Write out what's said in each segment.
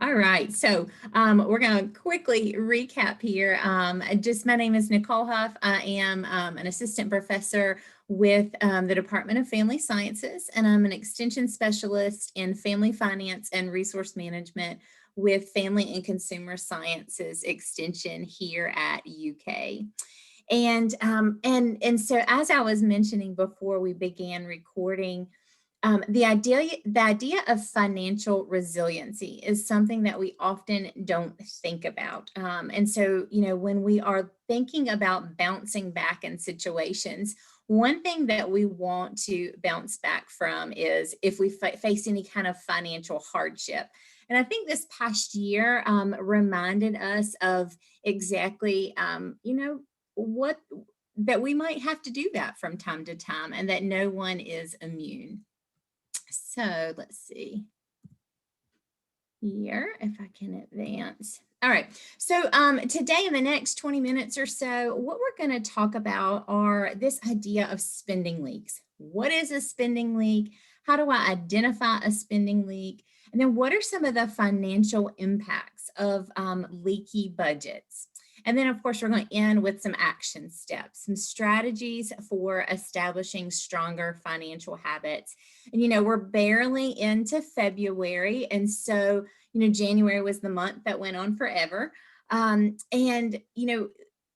All right, so we're going to quickly recap here. Just my name is Nichole Huff. I am an assistant professor with the Department of Family Sciences, and I'm an extension specialist in family finance and resource management with Family and Consumer Sciences Extension here at UK. And so as I was mentioning before we began recording, the idea of financial resiliency is something that we often don't think about. And so, when we are thinking about bouncing back in situations, one thing that we want to bounce back from is if we face any kind of financial hardship. And I think this past year reminded us of exactly, what that we might have to do that from time to time and that no one is immune. So let's see here if I can advance. All right, so today in the next 20 minutes or so, what we're going to talk about are this idea of spending leaks. What is a spending leak? How do I identify a spending leak? And then what are some of the financial impacts of leaky budgets? And then, of course, we're going to end with some action steps, some strategies for establishing stronger financial habits. And, we're barely into February. And so, January was the month that went on forever. And,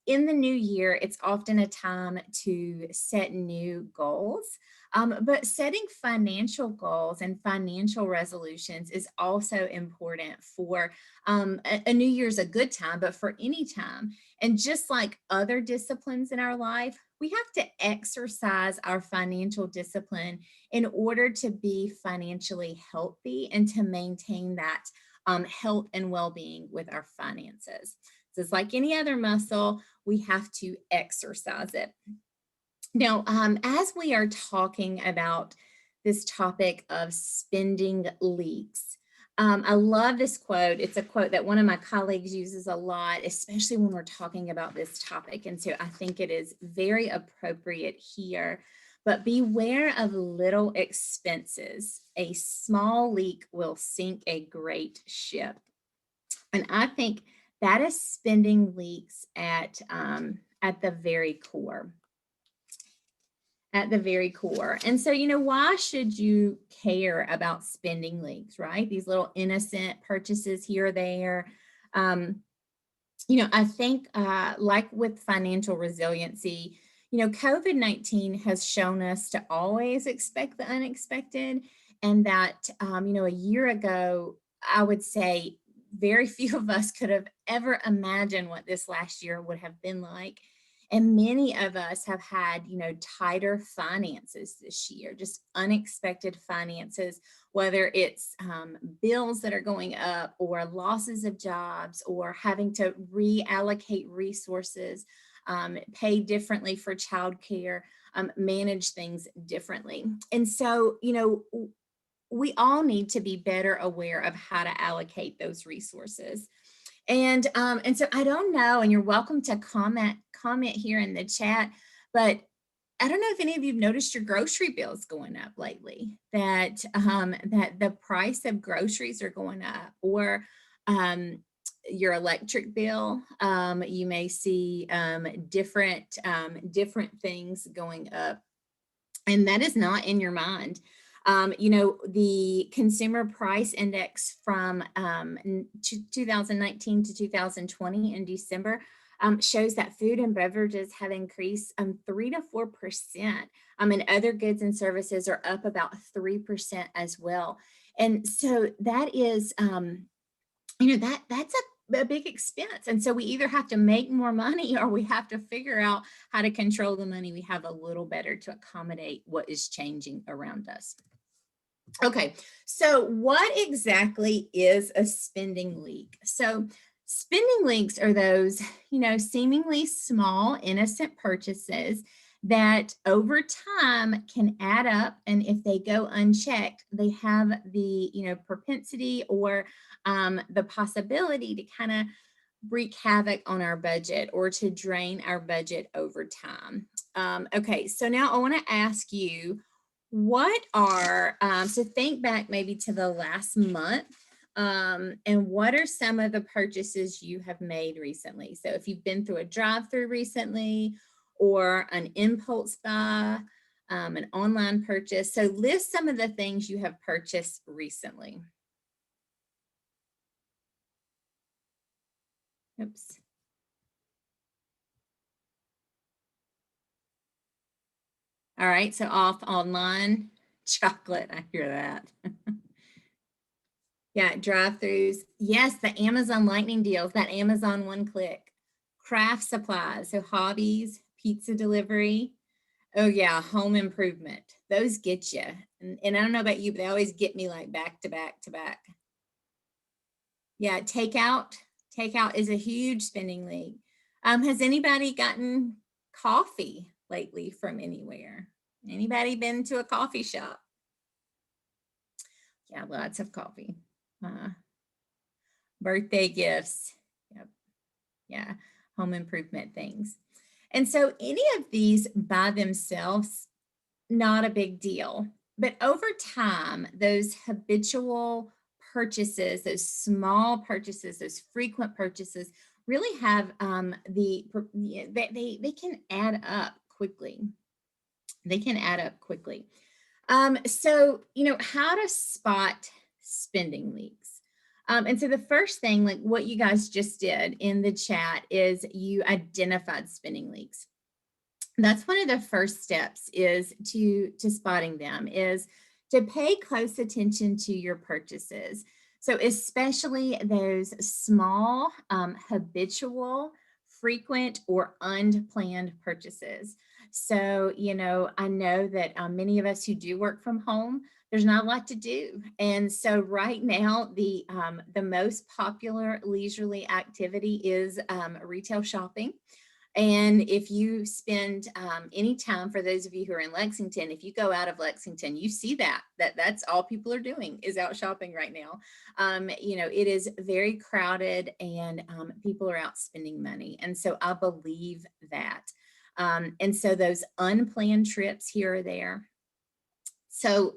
in the new year, it's often a time to set new goals. But setting financial goals and financial resolutions is also important for a new year's a good time, but for any time. And just like other disciplines in our life, we have to exercise our financial discipline in order to be financially healthy and to maintain that health and well-being with our finances. So it's like any other muscle, we have to exercise it. Now, as we are talking about this topic of spending leaks, I love this quote. It's a quote that one of my colleagues uses a lot, especially when we're talking about this topic. And so I think it is very appropriate here. But beware of little expenses. A small leak will sink a great ship. And I think that is spending leaks at the very core. At the very core. And so, why should you care about spending leaks, right? These little innocent purchases here or there. I think like with financial resiliency, COVID-19 has shown us to always expect the unexpected. And that, a year ago, I would say very few of us could have ever imagined what this last year would have been like. And many of us have had, tighter finances this year, just unexpected finances, whether it's bills that are going up or losses of jobs or having to reallocate resources, pay differently for childcare, manage things differently. And so, we all need to be better aware of how to allocate those resources. And so I don't know, and you're welcome to comment here in the chat, but I don't know if any of you've noticed your grocery bills going up lately, that the price of groceries are going up, or your electric bill. You may see different things going up, and that is not in your mind. The consumer price index from 2019 to 2020 in December shows that food and beverages have increased 3 to 4%. And other goods and services are up about 3% as well. And so that is, that's a big expense. And so we either have to make more money or we have to figure out how to control the money we have a little better to accommodate what is changing around us. Okay, so what exactly is a spending leak? So spending leaks are those, seemingly small, innocent purchases that over time can add up. And if they go unchecked, they have the, propensity or the possibility to kind of wreak havoc on our budget or to drain our budget over time. Okay, so now I want to ask you, what are, so think back maybe to the last month And what are some of the purchases you have made recently? So if you've been through a drive-through recently or an impulse buy, an online purchase. So list some of the things you have purchased recently. Oops. All right, so off online, chocolate, I hear that. Yeah, drive-throughs. Yes, the Amazon Lightning deals, that Amazon one click. Craft supplies, so hobbies, pizza delivery. Oh yeah, home improvement. Those get you. And I don't know about you, but they always get me like back to back to back. Yeah, takeout. Takeout is a huge spending league. Has anybody gotten coffee lately from anywhere? Anybody been to a coffee shop? Yeah, lots of coffee. Birthday gifts. Yep. Yeah, home improvement things. And so any of these by themselves, not a big deal. But over time, those habitual purchases, those small purchases, those frequent purchases really have they can add up quickly. They can add up quickly. So, how to spot spending leaks. And so the first thing, like what you guys just did in the chat, is you identified spending leaks. That's one of the first steps is to spotting them, is to pay close attention to your purchases. So especially those small, habitual, frequent, or unplanned purchases. So, I know that many of us who do work from home, there's not a lot to do. And so right now, the most popular leisurely activity is retail shopping. And if you spend any time, for those of you who are in Lexington, if you go out of Lexington, you see that's all people are doing is out shopping right now. It is very crowded, and people are out spending money. And so I believe that. And so those unplanned trips here or there. So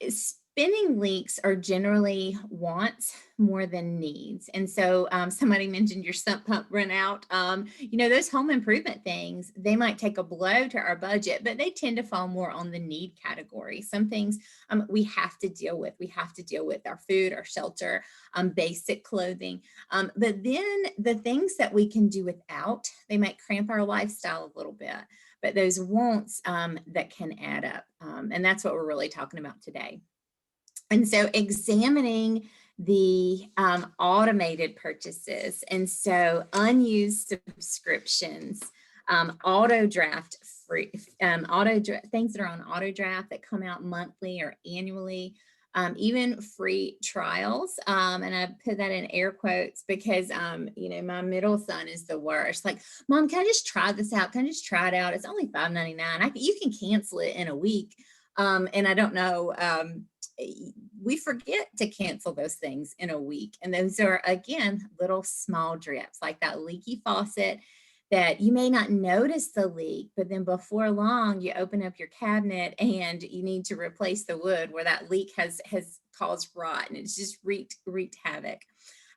spending leaks are generally wants more than needs. And so somebody mentioned your sump pump run out. Those home improvement things, they might take a blow to our budget, but they tend to fall more on the need category. Some things we have to deal with. We have to deal with our food, our shelter, basic clothing. But then the things that we can do without, they might cramp our lifestyle a little bit. But those wants that can add up. And that's what we're really talking about today. And so examining the automated purchases, and so unused subscriptions, auto draft free, things that are on auto draft that come out monthly or annually, even free trials. And I put that in air quotes because, my middle son is the worst. Like, Mom, can I just try this out? Can I just try it out? It's only $5.99. You can cancel it in a week. And I don't know, we forget to cancel those things in a week. And those are, again, little small drips, like that leaky faucet that you may not notice the leak, but then before long, you open up your cabinet and you need to replace the wood where that leak has caused rot, and it's just wreaked havoc.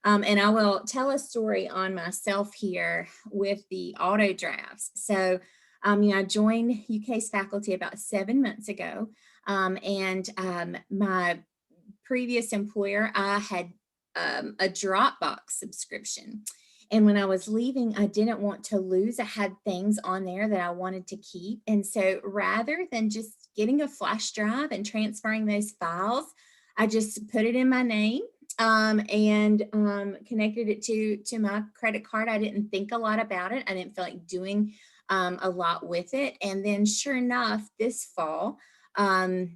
And I will tell a story on myself here with the auto drafts. So, I joined UK's faculty about 7 months ago. And my previous employer, I had a Dropbox subscription. And when I was leaving, I didn't want to lose. I had things on there that I wanted to keep. And so rather than just getting a flash drive and transferring those files, I just put it in my name and connected it to my credit card. I didn't think a lot about it. I didn't feel like doing a lot with it. And then sure enough, this fall, I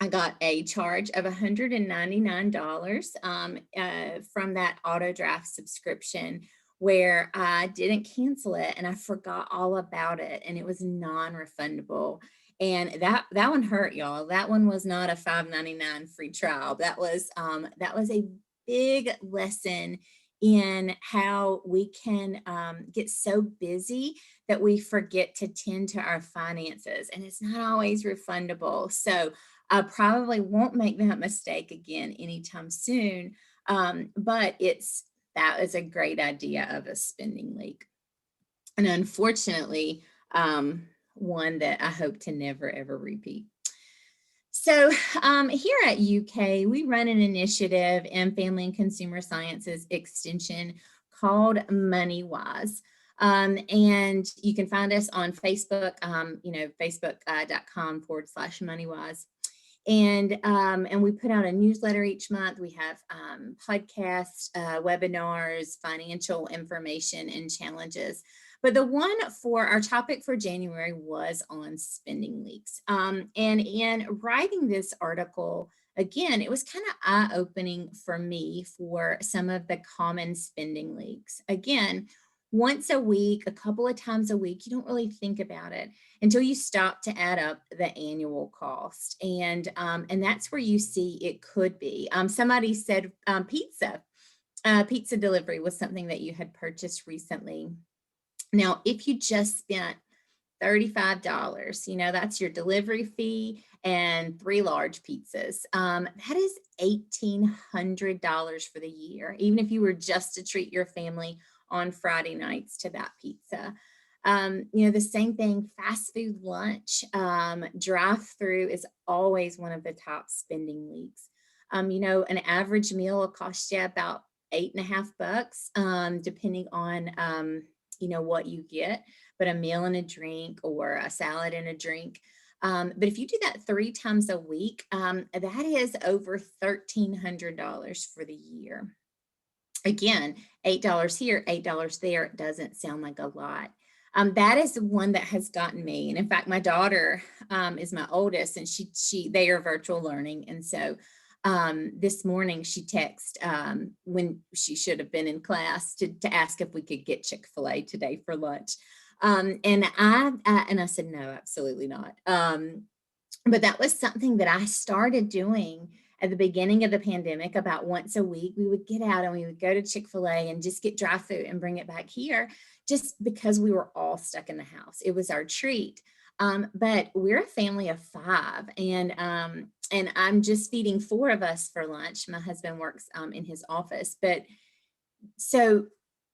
got a charge of $199 from that auto draft subscription, where I didn't cancel it and I forgot all about it, and it was non-refundable. And that one hurt, y'all. That one was not a $5.99 free trial. That was a big lesson in how we can get so busy that we forget to tend to our finances, and it's not always refundable. So I probably won't make that mistake again anytime soon. But that is a great idea of a spending leak. And unfortunately, one that I hope to never, ever repeat. So here at UK, we run an initiative in Family and Consumer Sciences Extension called MoneyWise. And you can find us on Facebook, facebook.com/MoneyWise. And we put out a newsletter each month. We have podcasts, webinars, financial information, and challenges. But the one for our topic for January was on spending leaks. And in writing this article, again, it was kind of eye-opening for me for some of the common spending leaks. Again, once a week, a couple of times a week, you don't really think about it until you stop to add up the annual cost. And that's where you see it could be. Somebody said pizza delivery was something that you had purchased recently. Now, if you just spent $35, that's your delivery fee and 3 large pizzas. That is $1,800 for the year, even if you were just to treat your family on Friday nights to that pizza. The same thing, fast food lunch, drive-through is always one of the top spending leaks. An average meal will cost you about $8.50, depending on, what you get, but a meal and a drink or a salad and a drink. But if you do that 3 times a week, that is over $1,300 for the year. Again, $8 here, $8 there, it doesn't sound like a lot. That is the one that has gotten me. And in fact, my daughter is my oldest, and they are virtual learning. And so this morning she texted when she should have been in class to ask if we could get Chick-fil-A today for lunch. And I said, no, absolutely not. But that was something that I started doing at the beginning of the pandemic. About once a week, we would get out and we would go to Chick-fil-A and just get dry food and bring it back here, just because we were all stuck in the house. It was our treat. But we're a family of 5, and I'm just feeding 4 of us for lunch. My husband works in his office, but so,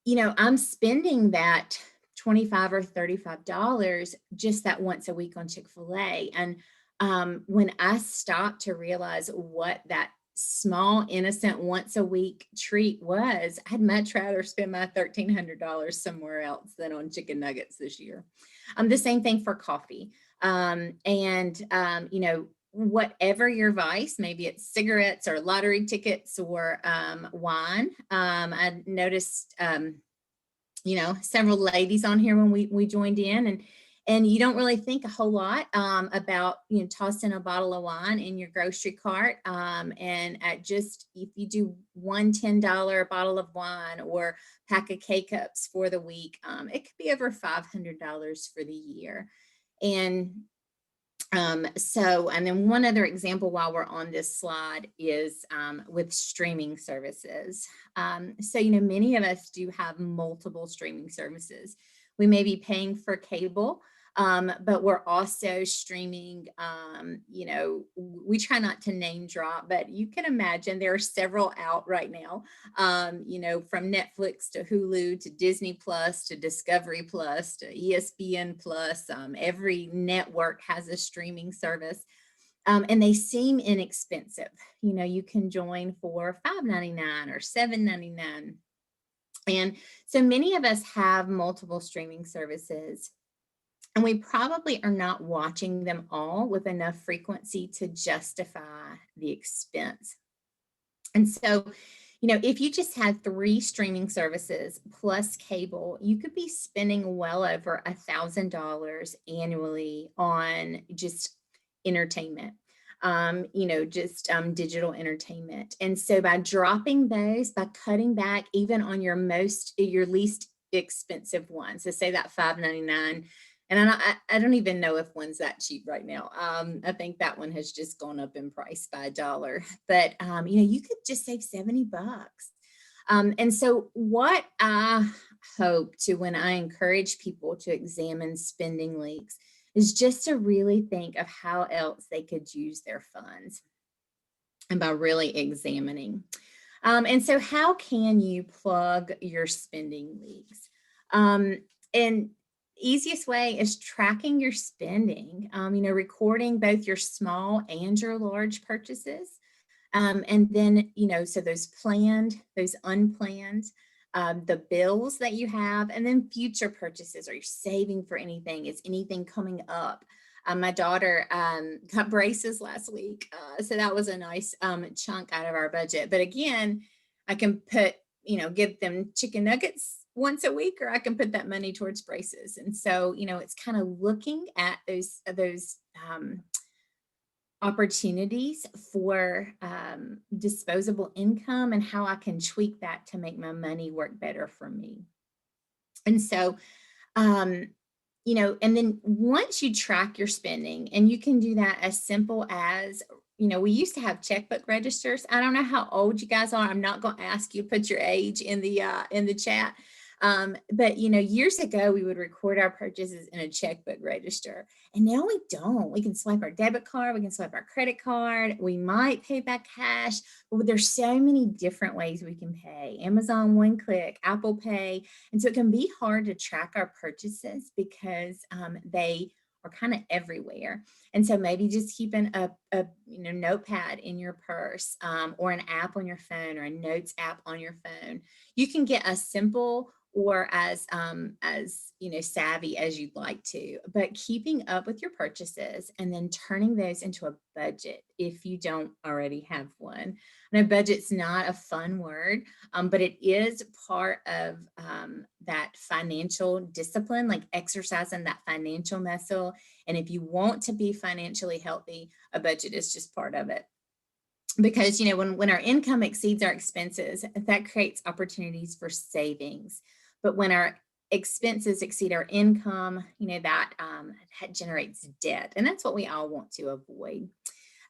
I'm spending that $25 or $35 just that once a week on Chick-fil-A. And when I stopped to realize what that small, innocent, once a week treat was, I'd much rather spend my $1,300 somewhere else than on chicken nuggets this year. The same thing for coffee. Whatever your vice, maybe it's cigarettes or lottery tickets or wine. I noticed, several ladies on here when we joined in, and you don't really think a whole lot about, tossing a bottle of wine in your grocery cart. And if you do one $10 bottle of wine or pack of K-Cups for the week, it could be over $500 for the year. And then one other example while we're on this slide is with streaming services. Many of us do have multiple streaming services. We may be paying for cable, but we're also streaming, we try not to name drop, but you can imagine there are several out right now, from Netflix to Hulu to Disney Plus to Discovery Plus to ESPN Plus. Every network has a streaming service, and they seem inexpensive. You can join for $5.99 or $7.99. And so many of us have multiple streaming services, and we probably are not watching them all with enough frequency to justify the expense. And so, if you just had 3 streaming services plus cable, you could be spending well over $1,000 annually on just entertainment. Digital entertainment. And so by dropping those, by cutting back even on your least expensive ones, so say that $5.99, and I don't even know if one's that cheap right now. I think that one has just gone up in price by $1, but you could just save $70. And so what I hope to, when I encourage people to examine spending leaks, is just to really think of how else they could use their funds, and by really examining. And so how can you plug your spending leaks? And easiest way is tracking your spending, recording both your small and your large purchases. And then, so those planned, those unplanned, the bills that you have, and then future purchases. Are you saving for anything? Is anything coming up? My daughter got braces last week, so that was a nice chunk out of our budget. But again, I can put, give them chicken nuggets once a week, or I can put that money towards braces. And so, it's kind of looking at those opportunities for disposable income and how I can tweak that to make my money work better for me. And so, and then once you track your spending, and you can do that as simple as, we used to have checkbook registers. I don't know how old you guys are. I'm not going to ask you to put your age in the chat. But years ago, we would record our purchases in a checkbook register, and now we don't. We can swipe our debit card, we can swipe our credit card, we might pay back cash, but there's so many different ways we can pay. Amazon One Click, Apple Pay, and so it can be hard to track our purchases because they are kind of everywhere. And so maybe just keeping a notepad in your purse, or an app on your phone, or a notes app on your phone. You can get a simple or as savvy as you'd like to, but keeping up with your purchases and then turning those into a budget if you don't already have one. I know budget's not a fun word, but it is part of that financial discipline, like exercising that financial muscle. And if you want to be financially healthy, a budget is just part of it. Because when our income exceeds our expenses, that creates opportunities for savings. But when our expenses exceed our income, that generates debt, and that's what we all want to avoid.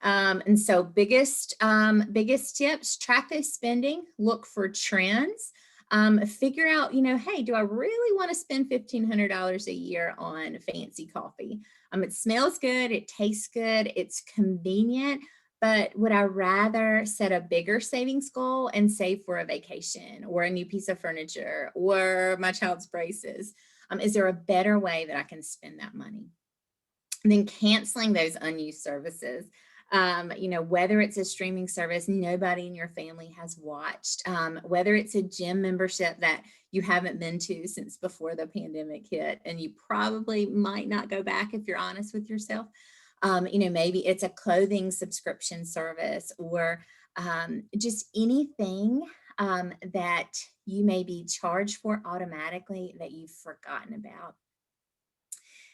And so biggest tips: track those spending, look for trends, figure out, hey, do I really want to spend $1,500 a year on fancy coffee? It smells good, it tastes good, it's convenient. But would I rather set a bigger savings goal and save for a vacation or a new piece of furniture or my child's braces? Is there a better way that I can spend that money? And then canceling those unused services. Whether it's a streaming service nobody in your family has watched, whether it's a gym membership that you haven't been to since before the pandemic hit, and you probably might not go back if you're honest with yourself. Maybe it's a clothing subscription service, or just anything that you may be charged for automatically that you've forgotten about.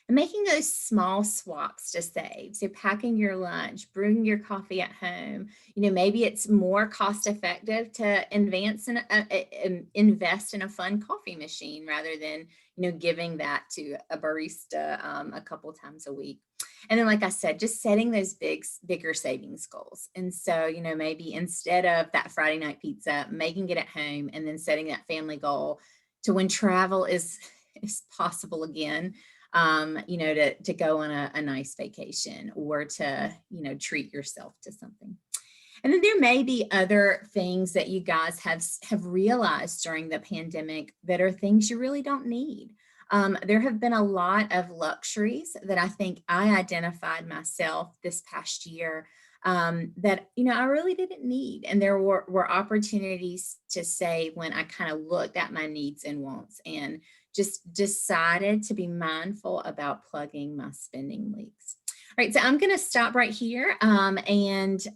And making those small swaps to save. So packing your lunch, brewing your coffee at home. Maybe it's more cost effective to invest in a fun coffee machine rather than, giving that to a barista a couple times a week. And then, like I said, just setting those bigger savings goals. And so, maybe instead of that Friday night pizza, making it at home, and then setting that family goal to when travel is possible again. To go on a nice vacation, or to, treat yourself to something. And then there may be other things that you guys have realized during the pandemic that are things you really don't need. There have been a lot of luxuries that I think I identified myself this past year that, I really didn't need. And there were opportunities to save when I kind of looked at my needs and wants and just decided to be mindful about plugging my spending leaks. All right, so I'm going to stop right here and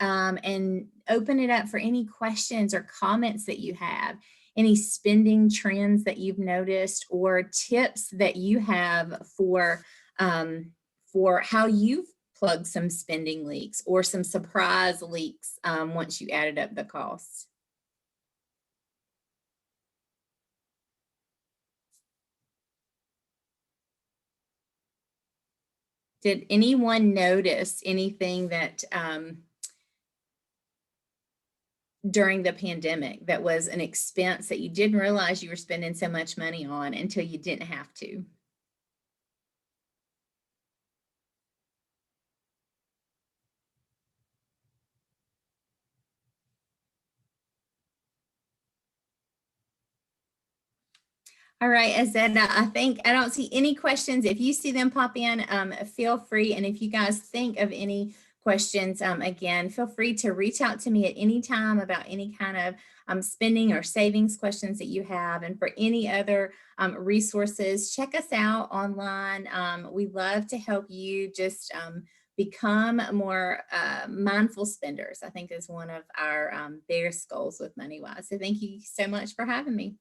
open it up for any questions or comments that you have, any spending trends that you've noticed, or tips that you have for how you've plugged some spending leaks or some surprise leaks once you added up the costs. Did anyone notice anything that during the pandemic that was an expense that you didn't realize you were spending so much money on until you didn't have to? All right, Azetta, I think I don't see any questions. If you see them pop in, feel free. And if you guys think of any questions, again, feel free to reach out to me at any time about any kind of spending or savings questions that you have. And for any other resources, check us out online. We love to help you just become more mindful spenders, I think is one of our biggest goals with MoneyWise. So thank you so much for having me.